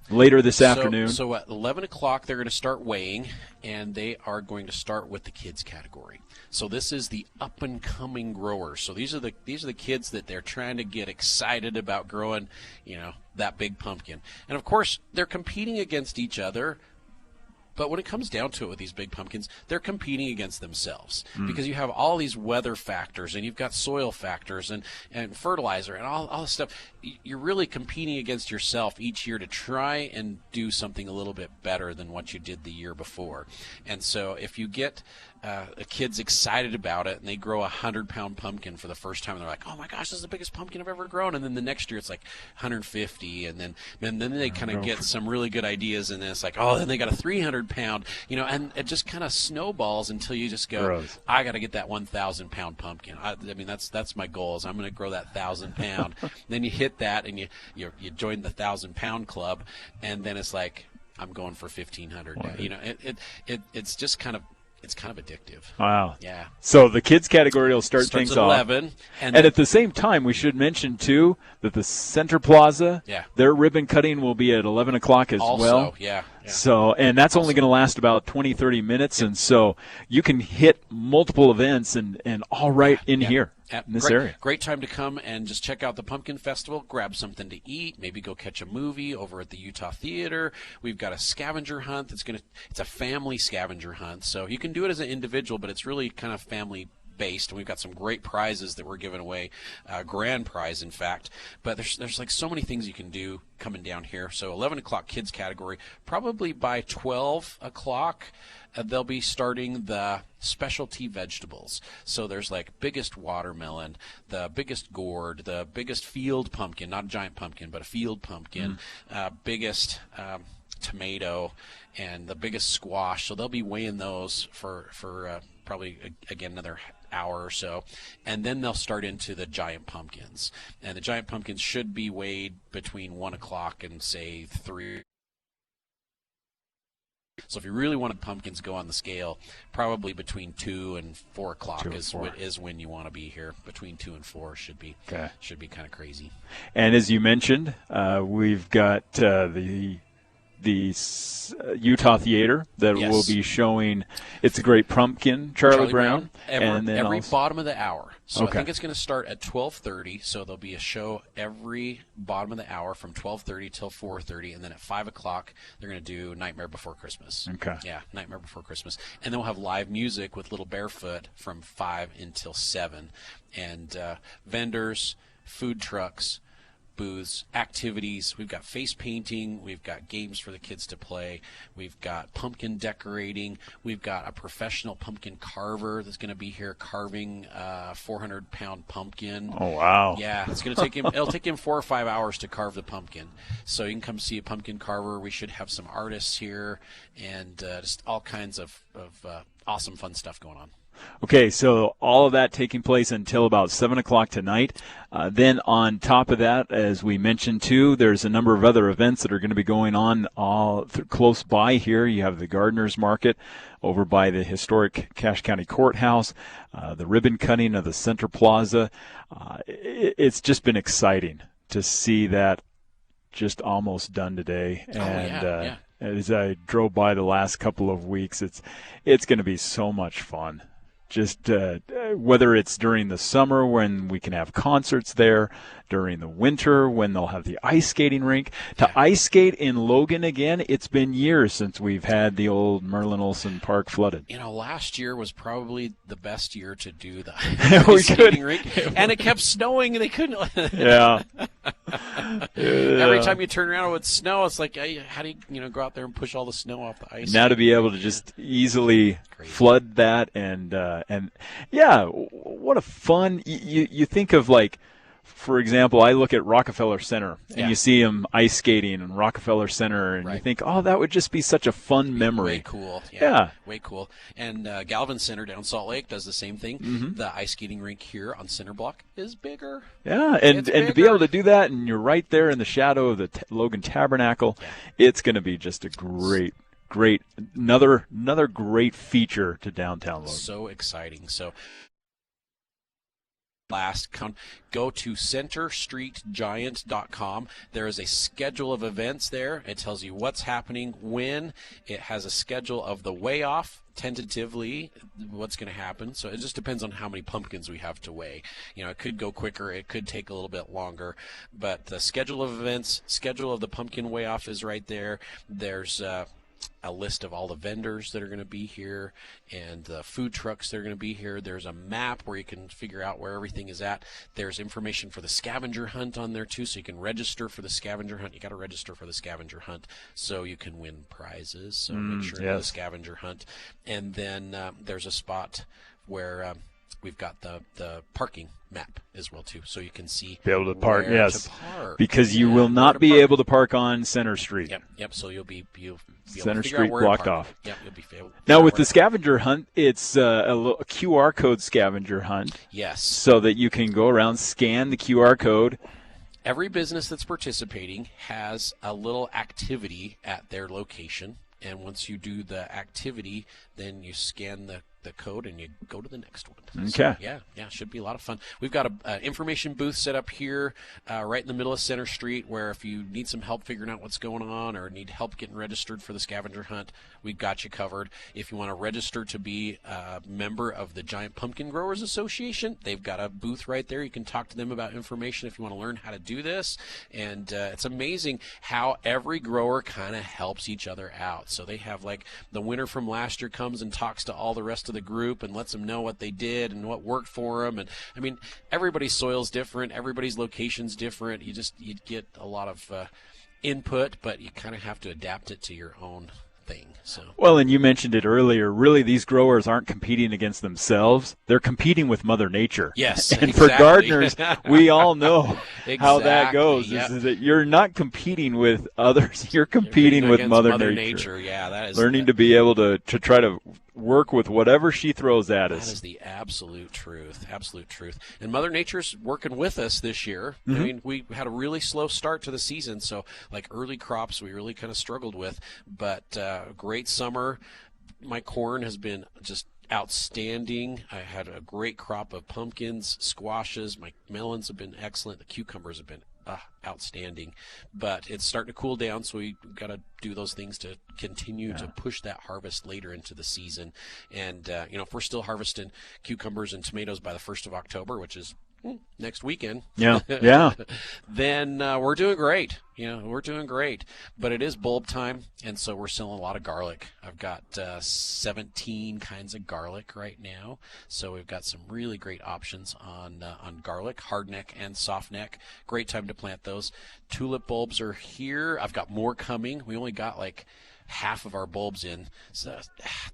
later this afternoon. So at 11 o'clock, they're going to start weighing, and they are going to start with the kids category. So this is the up-and-coming growers. So these are the kids that they're trying to get excited about growing, you know, that big pumpkin. And, of course, they're competing against each other. But when it comes down to it with these big pumpkins, they're competing against themselves because you have all these weather factors and you've got soil factors and fertilizer and all this stuff. You're really competing against yourself each year to try and do something a little bit better than what you did the year before. And so if you get a kid's excited about it, and they grow 100-pound pumpkin for the first time, and they're like, "Oh my gosh, this is the biggest pumpkin I've ever grown!" And then the next year it's like 150, and then they kind of get some really good ideas, and then it's like, oh, then they got a 300-pound, and it just kind of snowballs until you just go, Gross. I got to get that 1,000-pound pumpkin. I mean, that's my goal, is I'm going to grow that 1,000-pound. Then you hit that, and you join the 1,000-pound club, and then it's like, I'm going for 1,500. Wow. It's just kind of. It's kind of addictive. Wow. Yeah. So the kids category will start Starts things at off. 11. And at the same time, we should mention, too, that the Center Plaza, their ribbon cutting will be at 11 o'clock as also, well. Yeah. So, and that's only going to last about 20, 30 minutes. And so you can hit multiple events and all right in here. In this area. Great time to come and just check out the Pumpkin Festival, grab something to eat, maybe go catch a movie over at the Utah Theater. We've got a scavenger hunt it's a family scavenger hunt. So you can do it as an individual, but it's really kind of family based, and we've got some great prizes that we're giving away, grand prize in fact. But there's like so many things you can do coming down here. So 11 o'clock kids category, probably by 12 o'clock they'll be starting the specialty vegetables. So there's like biggest watermelon, the biggest gourd, the biggest field pumpkin, not a giant pumpkin, but a field pumpkin, biggest tomato, and the biggest squash. So they'll be weighing those for probably, again, another hour or so. And then they'll start into the giant pumpkins. And the giant pumpkins should be weighed between 1 o'clock and, say, 3. So if you really want pumpkins go on the scale, probably between 2 and 4 o'clock is when you want to be here. Between 2 and 4 should be kind of crazy. And as you mentioned, we've got the Utah Theater that will be showing It's a Great Pumpkin, Charlie Brown. Every bottom of the hour. So Okay. I think it's going to start at 12:30. So there'll be a show every bottom of the hour from 12:30 till 4:30, and then at 5 o'clock they're going to do Nightmare Before Christmas. Okay. Yeah, Nightmare Before Christmas, and then we'll have live music with Little Barefoot from 5 until 7, and vendors, food trucks, booths, activities. We've got face painting. We've got games for the kids to play. We've got pumpkin decorating. We've got a professional pumpkin carver that's going to be here carving a 400-pound pumpkin. Oh, wow. Yeah, it's going to take him. It'll take him 4 or 5 hours to carve the pumpkin. So you can come see a pumpkin carver. We should have some artists here and just all kinds of awesome, fun stuff going on. Okay, so all of that taking place until about 7 o'clock tonight. Then on top of that, as we mentioned too, there's a number of other events that are going to be going on all close by here. You have the Gardeners Market over by the historic Cache County Courthouse, the ribbon cutting of the Center Plaza. It's just been exciting to see that just almost done today. And as I drove by the last couple of weeks, it's going to be so much fun. Just whether it's during the summer when we can have concerts there, during the winter when they'll have the ice skating rink. To ice skate in Logan again, it's been years since we've had the old Merlin Olsen Park flooded. Last year was probably the best year to do the ice skating rink, and it kept snowing, and they couldn't. Yeah. Every time you turn around, it would snow. It's like, how do you go out there and push all the snow off the ice? Now to be able to just easily flood that and yeah, what a fun. You think of, like, for example, I look at Rockefeller Center and you see them ice skating in Rockefeller Center, and you think, oh, that would just be such a fun memory. Way cool. Yeah. Way cool. And Galvin Center down Salt Lake does the same thing. Mm-hmm. The ice skating rink here on Center Block is bigger. Yeah, and to be able to do that, and you're right there in the shadow of the Logan Tabernacle, it's going to be just a great, another great feature to downtown Logan. So exciting. So go to centerstreetgiant.com. There is a schedule of events there. It tells you what's happening, when. It has a schedule of the weigh off, tentatively what's going to happen. So it just depends on how many pumpkins we have to weigh. It could go quicker, it could take a little bit longer, but the schedule of events, schedule of the pumpkin weigh off is right there. There's a list of all the vendors that are going to be here and the food trucks that are going to be here. There's a map where you can figure out where everything is at. There's information for the scavenger hunt on there too, so you can register for the scavenger hunt. You got to register for the scavenger hunt so you can win prizes. So make sure you do the scavenger hunt. And then there's a spot where we've got the parking map as well too, so you can see be able to park. Yes, to park. Because you will not be able to park on Center Street. Yep. So you'll be Center Street blocked off. Yep, you'll be able now with the scavenger hunt, it's a QR code scavenger hunt. Yes. So that you can go around, scan the QR code. Every business that's participating has a little activity at their location, and once you do the activity, then you scan the code and you go to the next one. Okay. So, yeah, should be a lot of fun. We've got an information booth set up here right in the middle of Center Street, where if you need some help figuring out what's going on or need help getting registered for the scavenger hunt, we've got you covered. If you want to register to be a member of the Giant Pumpkin Growers Association, they've got a booth right there. You can talk to them about information if you want to learn how to do this. And it's amazing how every grower kind of helps each other out. So they have, like, the winner from last year comes and talks to all the rest of the group and lets them know what they did and what worked for them. And I mean, everybody's soil's different, everybody's location's different. You get a lot of input, but you kind of have to adapt it to your own thing. So well, and you mentioned it earlier, really these growers aren't competing against themselves, they're competing with Mother Nature. Yes. And exactly. for gardeners, we all know how that Exactly, goes. yep. Is that you're not competing with others, you're competing with against Mother Nature. Yeah, that is learning to be able to try to work with whatever she throws at us. That is the absolute truth. Absolute truth. And Mother Nature's working with us this year. Mhm. I mean, we had a really slow start to the season, so like early crops we really kind of struggled with. But great summer. My corn has been just outstanding. I had a great crop of pumpkins, squashes. My melons have been excellent. The cucumbers have been outstanding. But it's starting to cool down, so we got to do those things to continue to push that harvest later into the season. And if we're still harvesting cucumbers and tomatoes by the 1st of October, which is next weekend, yeah, then we're doing great. We're doing great. But it is bulb time, and so we're selling a lot of garlic. I've got 17 kinds of garlic right now, so we've got some really great options on garlic, hardneck and softneck. Great time to plant those. Tulip bulbs are here. I've got more coming. We only got like half of our bulbs in, so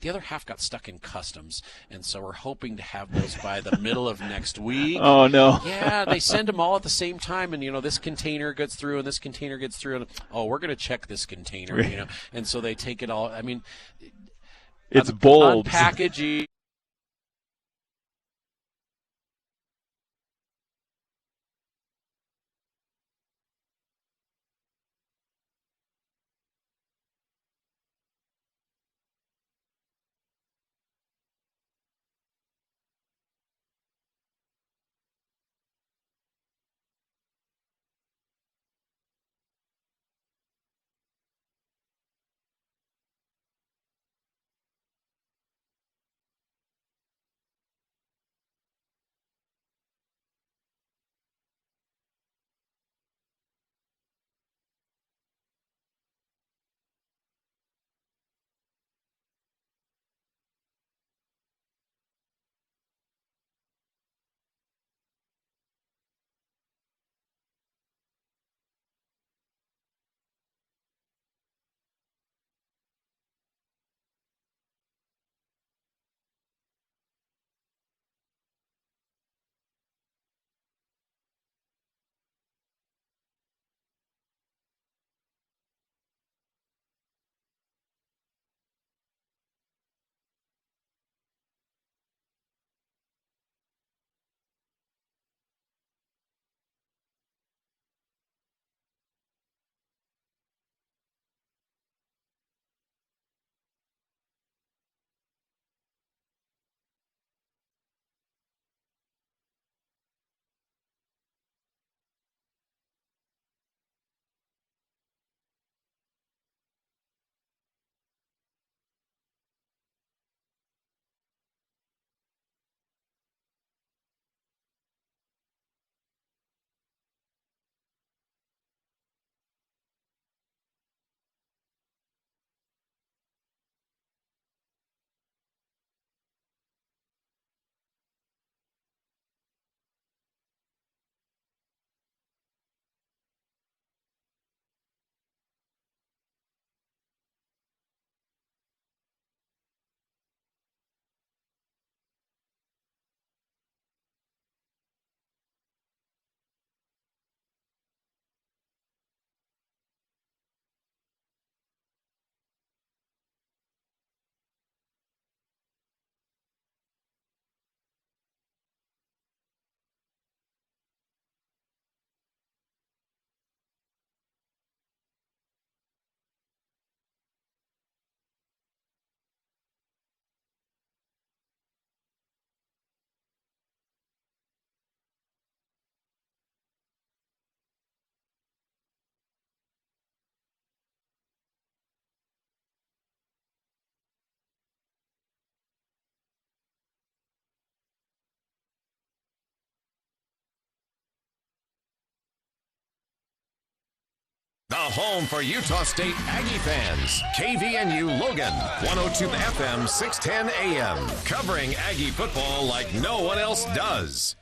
the other half got stuck in customs, and so we're hoping to have those by the middle of next week. Oh no. Yeah, they send them all at the same time, and this container gets through and this container gets through, and we're going to check this container, and so they take it all. I mean, it's bulbs. Unpackaging. home for Utah State Aggie fans. KVNU Logan, 102 FM, 610 AM. Covering Aggie football like no one else does.